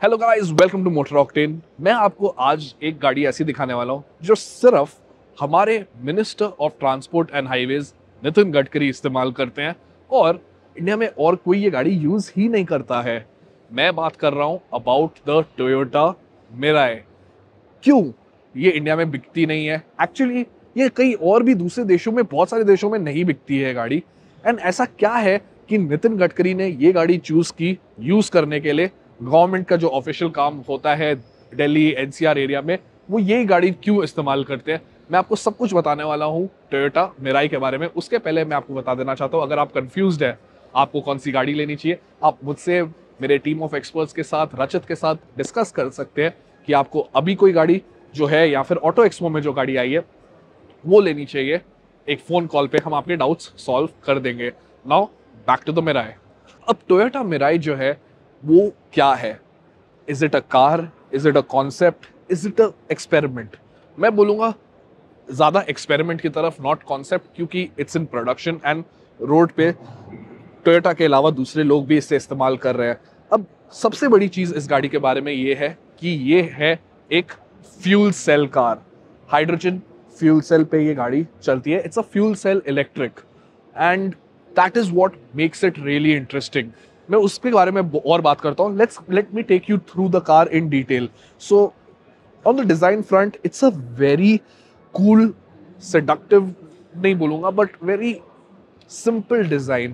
Hello guys, welcome to motor octane. मैं आपको आज एक गाड़ी ऐसी दिखाने वाला हूँ जो सिर्फ हमारे minister of transport and highways Nitin Gadkari इस्तेमाल करते हैं और इंडिया में और कोई ये गाड़ी यूज ही नहीं करता है। मैं बात कर रहा हूँ अबाउट द टोयोटा मिराई। क्यों ये इंडिया में बिकती नहीं है? एक्चुअली ये कई और भी दूसरे देशों में, बहुत सारे देशों में नहीं बिकती है गाड़ी। एंड ऐसा क्या है कि नितिन गडकरी ने ये गाड़ी चूज की यूज करने के लिए? गवर्नमेंट का जो ऑफिशियल काम होता है दिल्ली एनसीआर एरिया में, वो यही गाड़ी क्यों इस्तेमाल करते हैं, मैं आपको सब कुछ बताने वाला हूँ टोयोटा मिराई के बारे में। उसके पहले मैं आपको बता देना चाहता हूँ, अगर आप कंफ्यूज्ड है आपको कौन सी गाड़ी लेनी चाहिए, आप मुझसे, मेरे टीम ऑफ एक्सपर्ट्स के साथ, रचित के साथ डिस्कस कर सकते हैं कि आपको अभी कोई गाड़ी जो है या फिर ऑटो एक्सपो में जो गाड़ी आई है वो लेनी चाहिए। एक फोन कॉल पे हम आपके डाउट्स सॉल्व कर देंगे। Now back to the Mirai. अब टोयोटा मिराई जो है वो क्या है? Is it a car? Is it a concept? Is it a experiment? मैं बोलूंगा ज्यादा एक्सपेरिमेंट की तरफ, नॉट कॉन्सेप्ट, क्योंकि it's in production and road पे टोयोटा के अलावा दूसरे लोग भी इसे इस्तेमाल कर रहे हैं। अब सबसे बड़ी चीज इस गाड़ी के बारे में ये है कि ये है एक fuel cell car. Hydrogen fuel cell पे ये गाड़ी चलती है। It's a fuel cell electric and that is what makes it really interesting. मैं उसके बारे में और बात करता हूँ। Let me take you through the car in detail. So on the design front it's a very cool, seductive नहीं बोलूंगा बट वेरी सिंपल डिजाइन।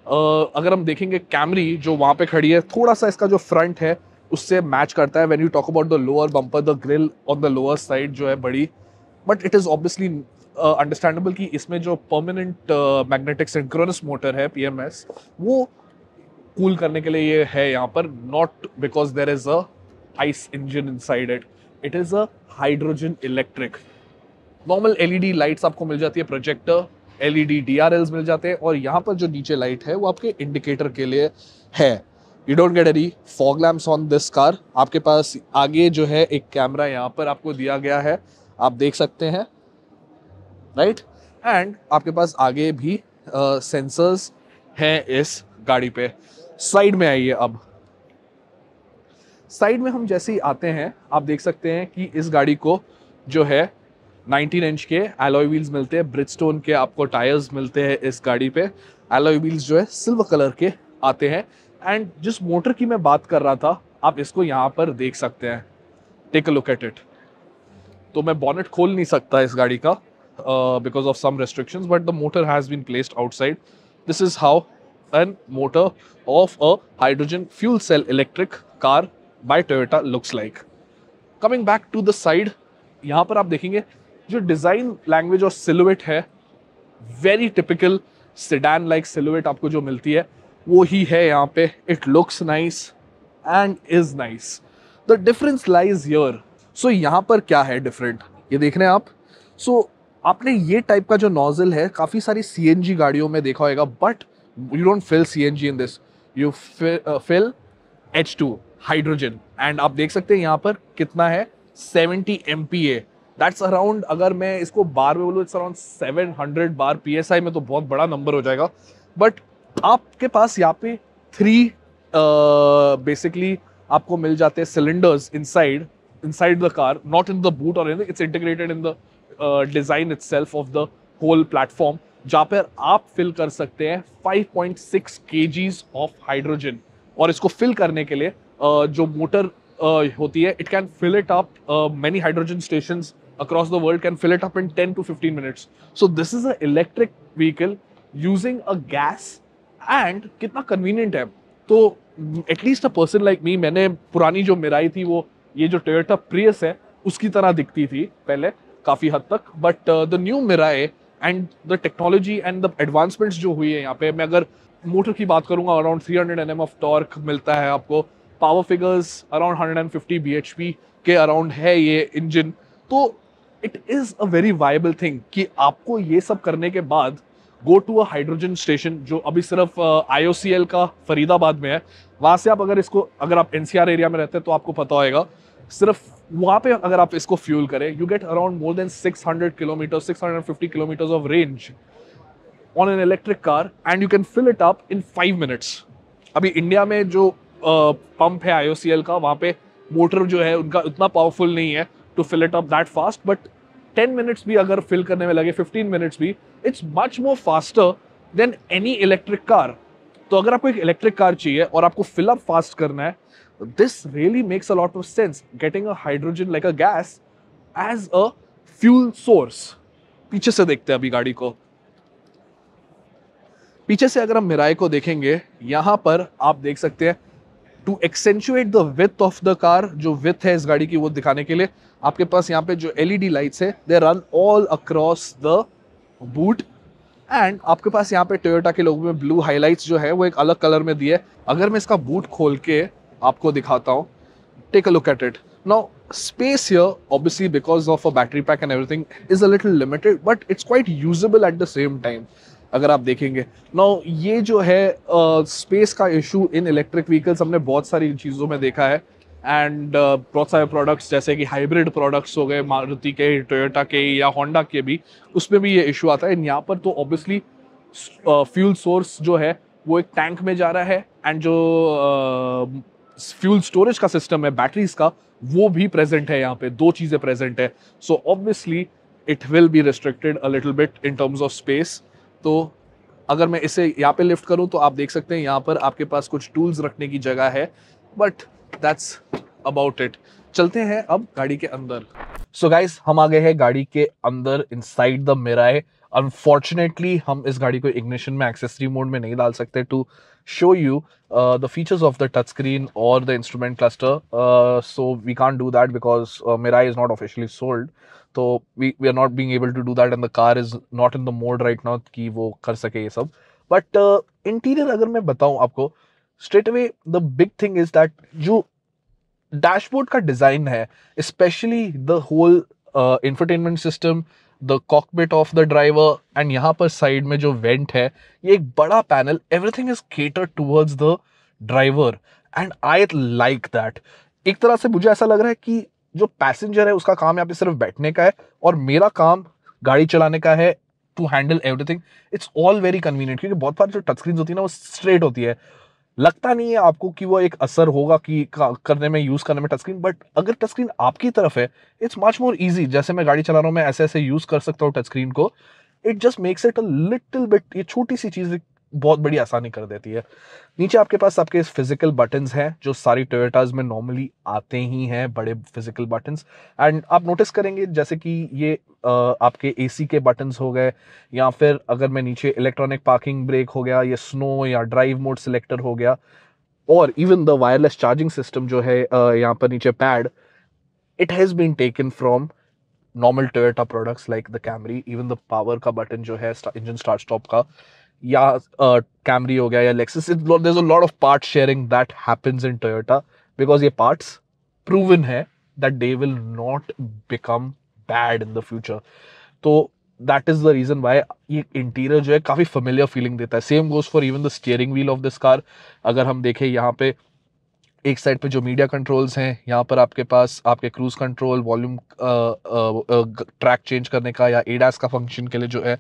अगर हम देखेंगे कैमरी जो वहां पे खड़ी है, थोड़ा सा इसका जो फ्रंट है उससे मैच करता है। When you talk about the lower bumper, the grill on the lower side जो है बड़ी, but it is obviously understandable कि इसमें जो परमानेंट मैग्नेटिक सिंक्रोनस मोटर है, पीएमएस, वो कूल करने के लिए ये है यहाँ पर, not because there is a ice engine inside it. It is a hydrogen electric. Normal LED lights आपको मिल जाती है, प्रोजेक्टर, एलईडी डीआरएल्स मिल जाते हैं, और यहाँ पर जो नीचे लाइट है वो आपके इंडिकेटर के लिए है। You don't get any fog lamps on this car. आपके पास आगे जो है एक कैमरा यहाँ पर आपको दिया गया है, आप देख सकते हैं, राइट। एंड आपके पास आगे भी सेंसर्स हैं इस गाड़ी पे। साइड में आइए। अब साइड में हम जैसे ही आते हैं, आप देख सकते हैं कि इस गाड़ी को जो है 19 इंच के एलॉय व्हील्स मिलते हैं। ब्रिजस्टोन के आपको टायर्स मिलते हैं इस गाड़ी पे। एलॉय व्हील्स जो है सिल्वर कलर के आते हैं। एंड जिस मोटर की मैं बात कर रहा था, आप इसको यहाँ पर देख सकते हैं। Take a look at it. तो मैं बॉनेट खोल नहीं सकता इस गाड़ी का because of some restrictions, but the motor has been placed outside. This is how an motor of a hydrogen fuel cell electric car by Toyota looks like. Coming back to the side, यहाँ पर आप देखेंगे जो design language और silhouette है, very typical sedan like silhouette आपको जो मिलती है वो ही है यहाँ पे। It looks nice and is nice. The difference lies here. So यहाँ पर क्या है डिफरेंट, ये देख रहे हैं आप। सो आपने ये टाइप का जो नोजल है काफी सारी सीएनजी गाड़ियों में देखा होगा, but you don't fill CNG in this, you fill H2 hydrogen. And आप देख सकते हैं यहाँ पर कितना है, 70 MPa। दैट्स अराउंड, अगर मैं इसको बार में बोलूँ, इट्स अराउंड 700 बार। PSI में तो बहुत बड़ा नंबर हो जाएगा। बट आपके पास यहाँ पे 3 बेसिकली आपको मिल जाते हैं cylinders inside the car, not in the boot और it's integrated in the design itself of the whole platform, जहाँ पर आप फिल कर सकते हैं 5.6 kgs ऑफ हाइड्रोजन। और इसको फिल करने के लिए जो मोटर होती है, it can fill it up, many hydrogen stations across the world can fill it up in 10 to 15 minutes. So this is an electric vehicle using a gas, and कितना convenient है। तो at least a person like me, मैंने पुरानी जो Mirae थी वो ये जो टोयोटा प्रियस है उसकी तरह दिखती थी पहले काफी हद तक, but the new Mirai and the technology and the advancements जो हुई है यहाँ पे, मैं अगर मोटर की बात करूंगा, अराउंड 300 Nm ऑफ टॉर्क मिलता है आपको। पावर फिगर्स अराउंड 150 bhp के अराउंड है ये इंजन। तो it is a very viable thing कि आपको ये सब करने के बाद go to a hydrogen station, जो अभी सिर्फ IOCL का फरीदाबाद में है। वहां से आप अगर आप एनसीआर एरिया में रहते हैं तो आपको पता होगा, सिर्फ वहां पे अगर आप इसको फ्यूल करें, you get around more than 600 kilometre, 650 kilometre of range on an electric car, and you can fill it up in 5 minutes। अभी इंडिया में जो पंप है IOCL का, वहाँ पे मोटर जो है उनका उतना पावरफुल नहीं है to fill it up that fast, but 10 minutes भी अगर फिल करने में लगे, 15 मिनट्स भी, it's much more faster than any electric car. तो अगर आपको एक इलेक्ट्रिक कार चाहिए और आपको फिल अप फास्ट करना है, this really makes a lot of sense, getting a hydrogen like a gas as a fuel source. पीछे से देखते हैं अभी गाड़ी को। पीछे से अगर हम मिराई को देखेंगे, यहां पर आप देख सकते हैं to accentuate the width of the car, जो विथ है इस गाड़ी की वो दिखाने के लिए आपके पास यहाँ पे जो LED लाइट्स है they run all across the boot, and आपके पास यहाँ पे टोयोटा के लोगों में ब्लू हाइलाइट्स जो है वो एक अलग कलर में दिए। अगर मैं इसका बूट खोल के आपको दिखाता हूँ, take a look at it now. Space here, obviously because of a battery pack and everything, is a little limited, but it's quite usable at the same time. अगर आप देखेंगे now, ये जो है स्पेस का इशू इन इलेक्ट्रिक व्हीकल्स हमने बहुत सारी चीज़ों में देखा है, एंड बहुत सारे प्रोडक्ट्स जैसे कि हाइब्रिड प्रोडक्ट्स हो गए मारुति के, टोयोटा के या होंडा के भी, उसमें भी ये इशू आता है। यहाँ पर तो ऑब्वियसली फ्यूल सोर्स जो है वो एक टैंक में जा रहा है, एंड जो फ्यूल स्टोरेज का सिस्टम है बैटरीज का, वो भी प्रेजेंट है। यहाँ पे दो चीजें प्रेजेंट है, so obviously it will be restricted a little bit in terms of space. तो अगर मैं इसे यहाँ पे लिफ्ट करूँ तो आप देख सकते हैं यहाँ पर आपके पास कुछ टूल्स रखने की जगह है, बट दैट्स अबाउट इट। चलते हैं अब गाड़ी के अंदर। सो गाइस, हम आ गए हैं गाड़ी के अंदर इनसाइड द मिराई। अनफॉर्चुनेटली हम इस गाड़ी को इग्निशन में एक्सेसरी मोड में नहीं डाल सकते to show you the features of the touchscreen or the instrument cluster, so we can't do that because Mirai is not officially sold, so we are not being able to do that, and the car is not in the mode right now कि वो कर सके ये सब। but interior अगर मैं बताऊं आपको straight away, the big thing is that जो डैशबोर्ड का डिजाइन है, specially the whole infotainment system, the cockpit of the driver, and यहाँ पर साइड में जो वेंट है, ये एक बड़ा panel, everything is catered towards the driver, and I like that. एक तरह से मुझे ऐसा लग रहा है कि जो पैसेंजर है उसका काम यहाँ पे सिर्फ बैठने का है और मेरा काम गाड़ी चलाने का है, to handle everything. It's all very convenient, क्योंकि बहुत बार जो टच स्क्रीन होती है ना वो स्ट्रेट होती है, लगता नहीं है आपको कि वो एक असर होगा कि करने में, यूज करने में टच स्क्रीन, बट अगर टच स्क्रीन आपकी तरफ है, इट्स मच मोर इजी। जैसे मैं गाड़ी चला रहा हूँ, मैं ऐसे ऐसे यूज कर सकता हूँ टच स्क्रीन को, it just makes it a little bit, ये छोटी सी चीज बहुत बड़ी आसानी कर देती है। नीचे आपके पास आपके फिजिकल बटन्स हैं जो सारी टोयोटाज में नॉर्मली आते ही हैं, बड़े फिजिकल बटन्स, एंड आप नोटिस करेंगे जैसे कि ये आपके AC के बटन्स हो गए, या फिर अगर मैं नीचे इलेक्ट्रॉनिक पार्किंग ब्रेक हो गया, ये स्नो या ड्राइव मोड सिलेक्टर हो गया, और even the wireless charging system जो है यहाँ पर नीचे pad, it has been taken from normal Toyota products like the Camry. Even the power का बटन जो है इंजन स्टार्ट स्टॉप का, या कैमरी हो गया या Lexus, there is a lot of part sharing that happens in Toyota, because ये parts proven है that they will not become bad in the future. तो that is the reason why ये interior जो है काफी फेमिलियर फीलिंग देता है। Same goes for even the steering wheel of this car. अगर हम देखें यहाँ पे एक साइड पे जो मीडिया कंट्रोल्स हैं, यहाँ पर आपके पास आपके cruise control, volume track change करने का, या ADAS का फंक्शन के लिए जो है,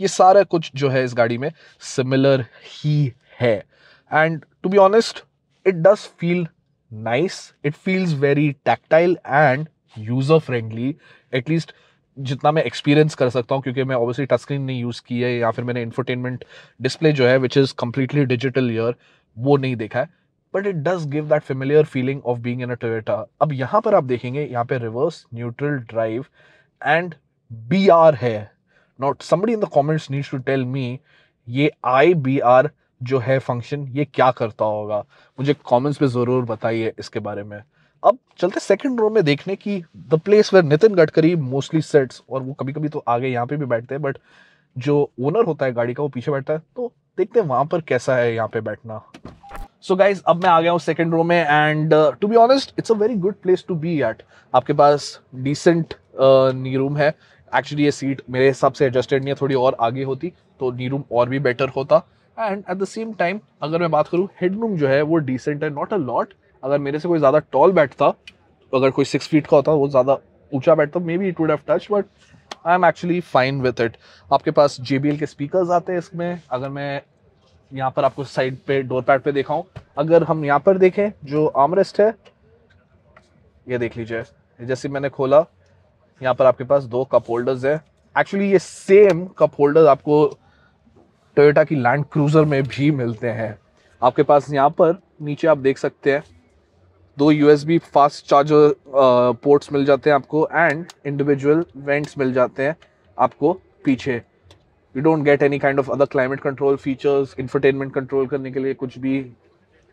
ये सारा कुछ जो है इस गाड़ी में सिमिलर ही है। And to be honest, it does feel nice, it feels very tactile and user friendly, at least जितना मैं एक्सपीरियंस कर सकता हूँ, क्योंकि मैं ऑब्वियसली टच स्क्रीन नहीं यूज़ की है, या फिर मैंने इंफोटेनमेंट डिस्प्ले जो है which is completely digital year, वो नहीं देखा है, but it does give that familiar feeling of being in a Toyota. अब यहाँ पर आप देखेंगे, यहाँ पे reverse, neutral, drive and BR है। Not somebody in the comments needs to tell me ये IBR जो है फंक्शन, ये क्या करता होगा, मुझे कमेंट्स में जरूर बताइए इसके बारे में। अब चलते सेकंड रो में देखने की, the place where Nitin Gadkari mostly sets, और वो कभी कभी तो आगे यहाँ पे भी बैठते हैं, बट जो ओनर होता है गाड़ी का वो पीछे बैठता है, तो देखते हैं वहां पर कैसा है यहाँ पे बैठना। सो गाइज, अब मैं आ गया हूँ सेकंड रो में, and to be honest it's a very good place to be at. आपके पास डिसेंट नी रूम है। एक्चुअली ये सीट मेरे हिसाब से एडजस्टेड नहीं है, थोड़ी और आगे होती तो नी रूम और भी बेटर होता। And at the same time अगर मैं बात करूँ, हेड रूम जो है वो डिसेंट है, नॉट अ लॉट। अगर मेरे से कोई ज़्यादा टॉल बैठता, अगर कोई 6 फीट का होता, वो ज़्यादा ऊंचा बैठता, may be it would have touch, but I am actually fine with it. आपके पास JBL के स्पीकर्स आते हैं इसमें। अगर मैं यहाँ पर आपको साइड पे डोर पैड पे देखा हूँ। अगर हम यहाँ पर देखें जो आर्मरेस्ट है, ये देख लीजिए, जैसे मैंने खोला यहाँ पर आपके पास 2 कप होल्डर्स हैं। एक्चुअली ये सेम कप होल्डर आपको टोयोटा की लैंड क्रूजर में भी मिलते हैं। आपके पास यहाँ पर नीचे आप देख सकते हैं 2 USB फास्ट चार्जर पोर्ट्स मिल जाते हैं आपको, एंड इंडिविजुअल वेंट्स मिल जाते हैं आपको पीछे। You don't get any kind of other climate control features, infotainment control करने के लिए कुछ भी,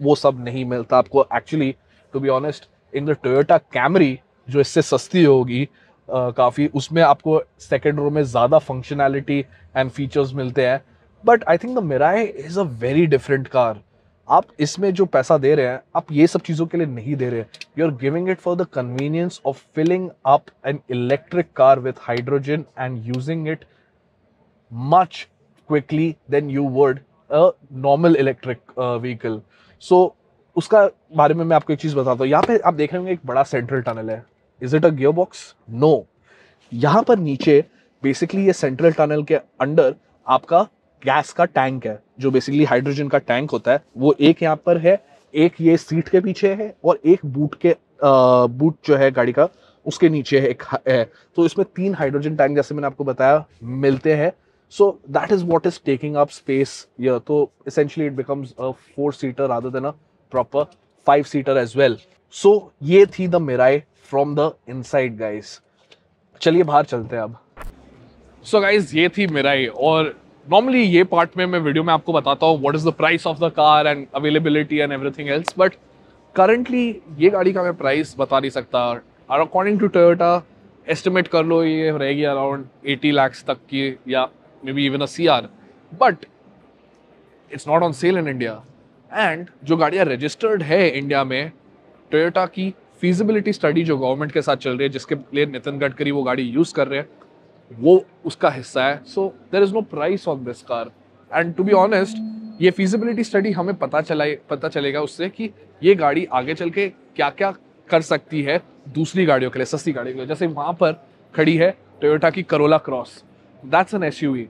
वो सब नहीं मिलता आपको। Actually to be honest, in the Toyota Camry जो इससे सस्ती होगी काफ़ी, उसमें आपको सेकेंड रो में ज़्यादा फंक्शनैलिटी एंड फीचर्स मिलते हैं। But I think the Mirai is a very different car. आप इसमें जो पैसा दे रहे हैं, आप ये सब चीज़ों के लिए नहीं दे रहे। You are giving it for the convenience of filling up an electric car with hydrogen and using it much quickly than you would a normal electric vehicle. So उसका बारे में मैं आपको एक चीज बताता हूँ। यहाँ पे आप देख रहे होंगे एक बड़ा सेंट्रल टनल है। Is it a gear box? No. यहाँ पर नीचे बेसिकली ये सेंट्रल टनल के अंडर आपका गैस का टैंक है, जो बेसिकली हाइड्रोजन का टैंक होता है। वो एक यहाँ पर है, एक ये सीट के पीछे है, और एक बूट जो है गाड़ी का उसके नीचे है, एक है। तो इसमें 3 हाइड्रोजन टैंक, जैसे मैंने आपको बताया, मिलते हैं। So that is what is taking up space here. So essentially it becomes a 4-seater rather than a proper 5-seater as well. So ये थी the Mirai from the inside, guys. चलिए बाहर चलते हैं अब। So guys, ये थी Mirai, और normally ये part में मैं वीडियो में आपको बताता हूँ what is the price of the car and availability and everything else. But currently ये गाड़ी का मैं प्राइस बता नहीं सकता। According to Toyota, estimate कर लो ये रहेगी around 80 lakhs तक की, या maybe even a CR, but it's not on sale in India. And जो गाड़ियाँ registered है इंडिया में, टोयोटा की feasibility study जो गवर्नमेंट के साथ चल रही है, जिसके लिए नितिन गडकरी वो गाड़ी यूज कर रहे हैं, वो उसका हिस्सा है। So there is no price on this car. And to be honest, ये feasibility study हमें पता चलेगा उससे कि ये गाड़ी आगे चल के क्या क्या कर सकती है दूसरी गाड़ियों के लिए, सस्ती गाड़ियों के लिए। जैसे वहां पर खड़ी है टोयोटा की Corolla Cross, that's an SUV।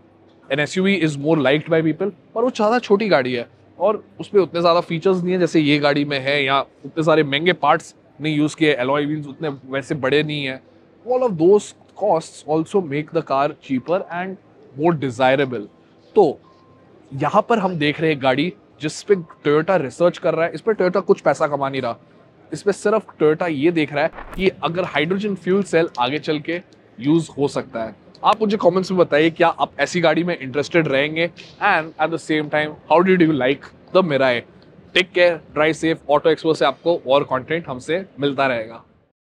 An SUV is more liked by people, और वो ज़्यादा छोटी गाड़ी है और उसमें उतने ज़्यादा फीचर्स नहीं है जैसे ये गाड़ी में है, या उतने सारे महंगे पार्ट्स नहीं यूज़ किए, एलॉय व्हील्स उतने वैसे बड़े नहीं है। All of those costs also make the car cheaper and more desirable. तो यहाँ पर हम देख रहे हैं गाड़ी जिस पे टोयोटा रिसर्च कर रहा है। इस पर टोयोटा कुछ पैसा कमा नहीं रहा, इस पर सिर्फ टोयोटा ये देख रहा है कि अगर हाइड्रोजन फ्यूल सेल आगे चल के यूज हो सकता है। आप मुझे कमेंट्स में बताइए, क्या आप ऐसी गाड़ी में इंटरेस्टेड रहेंगे, and at the same time how did you like the Mirai. Take care, drive safe. Auto expo से आपको और कंटेंट हमसे मिलता रहेगा।